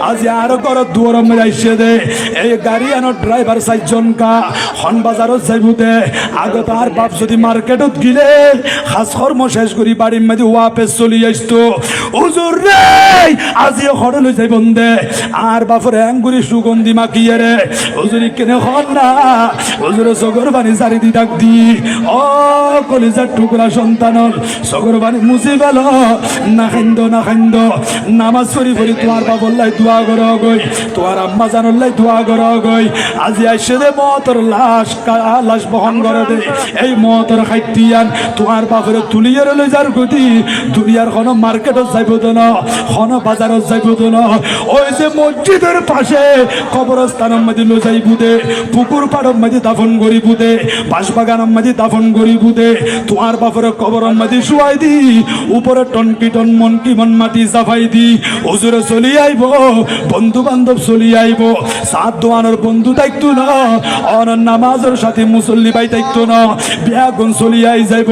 আজি আরো কর দুয়ার মেলাইছে দে এই গাড়ি আনো ড্রাইভার সাইজন কা হন বাজারত যাইবু দে আগে তার বাপ যদি মার্কেটত গিলে খাস কর্ম শেষ করি বাড়ির মধ্যে ওয়াপেস চলি আসতো হুজুর রে আজি হড়লে যাইবন দে আর বাপরে আঙ্গুরি সুগন্ধি মাখিয়ে রে হুজুরি কেনে হন না হুজুর সগর বানি সারি দি ডাক দি ও কলিজার টুকরা সন্তানল সগর বানি মুছি গেল না খাইন্দ নামাজ পড়ি পড়ি তোমার বাবল্লাই দোয়া করো গই তোমার আম্মা জানল্লাই দোয়া করো গই আজি আইসে দে মতর লাশ বহন করে দে এই মতর খাইতিয়ান তোমার বাপরে তুলিয়ে লই যার গতি দুনিয়ার কোনো মার্কেটত যাইব তো না কোনো বাজারত যাইব তো না ওই যে মসজিদের পাশে কবরস্থানের মধ্যে লো যাইব দে পুকুর পাড়ের মধ্যে দাফন করিব দে বাঁশবাগানের মধ্যে দাফন করিব দে তোমার বাপরে কবরের মধ্যে শুয়াই দি উপরে টনকি টন মনকি মন মাটি সাফাই দি হুজুরে চলি আইব বন্ধু বান্ধব চলি আইব সাত দোয়ানোর বন্ধু দায়িত্ব না অনর নামাজের সাথে মুসল্লি ভাই দায়িত্ব না বিয়া গুণ চলি আই যাইব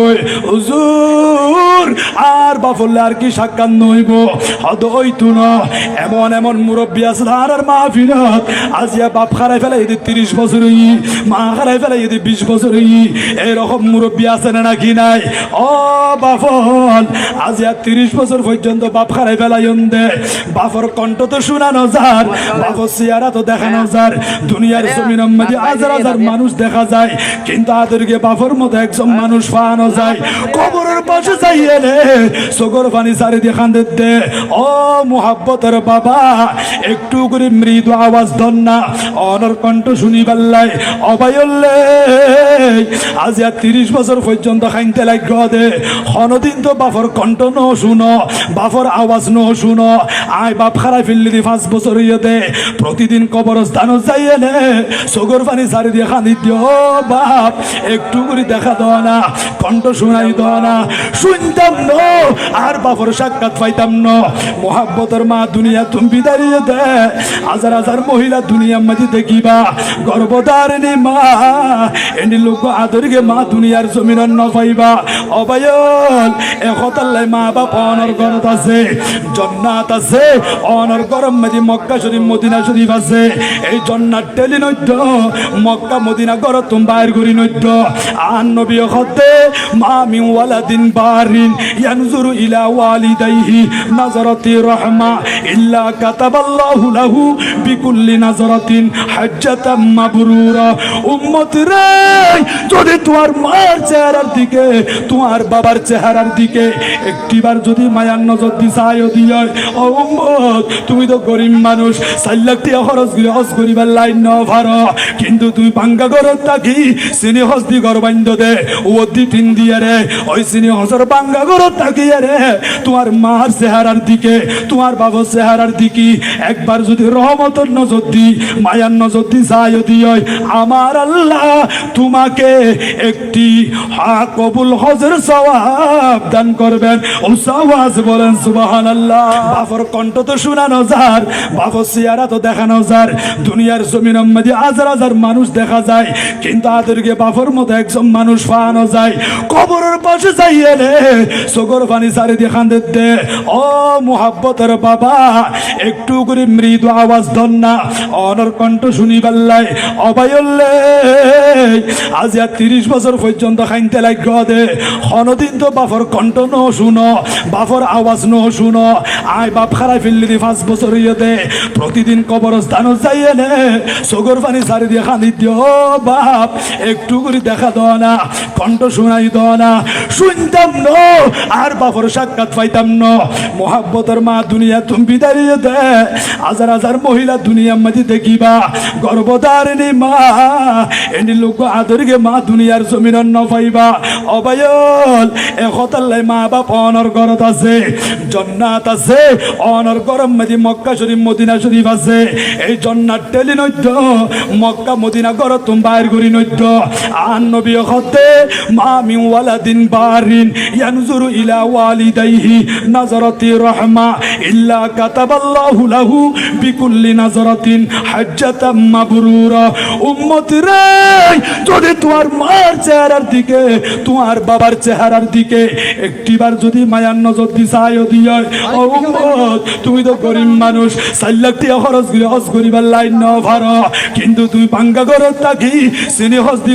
হুজুর আর বাফলে আর কি সাক্ষাৎ নইব হদ হইতো না এমন এমন মুরব্বী আছে আর মাহফিলত আজিয়া বাপ খারাই ফেলাই এদের 30 বছর মা খারাই ফেলাই এদের 20 বছর এরকম মুরব্বী আছে না নাকি নাই ও বাফল আজিয়া 30 বছর পর্যন্ত বাপ খারাই ফেলাই দে বাপর কণ্ঠ তো শোনানো যার বাপর চেহারা তো দেখানো যার দুনিয়ার জমিনের মধ্যে হাজার হাজার মানুষ দেখা যায় কিন্তু আদেরকে বাপর মতো একজন মানুষ পাওয়ানো যায় কবরের পাশে যাইয়ে রে চোখের পানি চারি দিয়ে কান্দে দে ও মোহাব্বতের বাবা একটু করে মৃদু আওয়াজ ধর না অনর কণ্ঠ শুনি পাল্লাই অবায়ল্লে আজি আর 30 বছর পর্যন্ত খাইতে লাগ দে কোনদিন তো বাপর কণ্ঠ ন শুনো বাপর আওয়াজ ন শুনো আয় বাপ খারাই ফেললি দি 5 বছর দে প্রতিদিন কবরস্থান যাইয়ে নে চোখের পানি চারি দিয়ে কান্দি দিও বাপ একটু করে দেখা দাও না কণ্ঠ শুনাই দাও না শুনতাম ন আর বাপর সাক্ষাৎ পাইতাম ন মোহাব্বতের মা দুনিয়া তুমি দাঁড়িয়ে দে হাজার হাজার মহিলা দুনিয়ার মাঝে দেখিবা গর্ভধারিণী মা এনি লোক আদরকে মা দুনিয়ার জমিন ন পাইবা অবায়ল একতাল্লাই মা বাপ অনর ঘরত আছে জান্নাত আছে অনর গরম মাঝে মক্কা শরীফ মদিনা শরীফ আছে এই জান্নাত টেলি নদ্য মক্কা মদিনা ঘর তুমি বাইর করি নদ্য আন নবী হতে মা মিন ওয়ালাদিন বারিন ইয়ানজুরু ইলা ওয়ালিদাইহি নাজরাতি রাহমা ইল্লা কাতাবাল্লাহু লাহু বিকুল্লি নাজরাতিন হাজ্জাতাম মাবরুরা উম্মত রে যদি তোমার মার চেহারার দিকে তোমার বাবার চেহারার দিকে একটিবার যদি মায়ার নজর দি চাইও দিয় ও উম্মত তুমি তো গরিব মানুষ 4 লাখ টাকা খরচ করে হজ করিবার লাইন ন ভারো কিন্তু তুই বাঙ্গা ঘরত থাকি সিনি হজ দি ঘর বান্ধ দে ও দি তিন দিয়ে রে ওই সিনি হজর বাঙ্গা ঘরত থাকি রে তোমার মার চেহারার দিকে তোমার বাবার চেহারার দিকে একবার যদি রহমতের নজর দি মায়ার নজর দি চাইও দিয় আমার আল্লাহ তোমাকে একটি কবুল হজের সওয়াব দান করবেন ও সওয়াজ বলেন সুবহানাল্লাহ বাপর কণ্ঠ তো শোনানো যার বাপর চেহারা তো দেখানো যার দুনিয়ার জমিনের মধ্যে হাজার হাজার মানুষ দেখা যায় কিন্তু আদেরকে বাপর মতো একজন মানুষ পাওয়ানো যায় কবরের পাশে যাইয়ে রে চোখের পানি চারি দিয়ে কান্দে দে ও মোহাব্বতের বাবা একটু করে মৃদু আওয়াজ ধর না অনর কণ্ঠ শুনি পাল্লাই অবায়ল্লে আজ আর 30 বছর পর্যন্ত খাইতে লাগ দে কোনদিন তো বাপর কণ্ঠ ন শুনো বাপর আওয়াজ ন শুনো আয় বাপ খারাই ফেললি দি 5 বছর দে প্রতিদিন কবরস্থান যাইয়ে নে চোখের পানি চারি দিয়ে কান্দি দিও বাপ একটু করে দেখা দাও না কণ্ঠ শুনাই দাও না শুনতাম ন আর বাপর সাক্ষাৎ পাইতাম ন মোহাব্বতের মা দুনিয়া তুমি দাঁড়িয়ে দে হাজার হাজার মহিলা দুনিয়ার মাঝে দেখিবা গর্ভধারিণী মা এনি লোক আদরকে মা দুনিয়ার জমিন ন পাইবা অবায়ল একতাল্লাই মা বাপ অনর ঘরত আছে জান্নাত আছে অনর গরম মাঝে মক্কা শরীফ মদিনা শরীফ আছে এই জান্নাত টেলি নদ্য মক্কা মদিনা ঘর তুমি বাইর করি নদ্য আন নবী হতে মা মিন ওয়ালাদিন বারিন ইয়ানজুরু ইলা ওয়ালিদাইহি নাজরাতি রাহমা ইল্লা কাতাবাল্লাহু লাহু বিকুল্লি নাজরাতিন হাজ্জাতাম মাবরুরা। উম্মতি রে, যদি তোমার মার চেহারার দিকে, তোমার বাবার চেহারার দিকে একটিবার যদি মায়ার নজর দিছায় দিয়ে, ও উম্মত, তুমি তো গরিব মানুষ, 4 লাখ টাকা খরচ করে হজ করিবার লাইন ন ভাড়া, কিন্তু তুই বাঙ্গা ঘরত থাকি চিনি হজ দি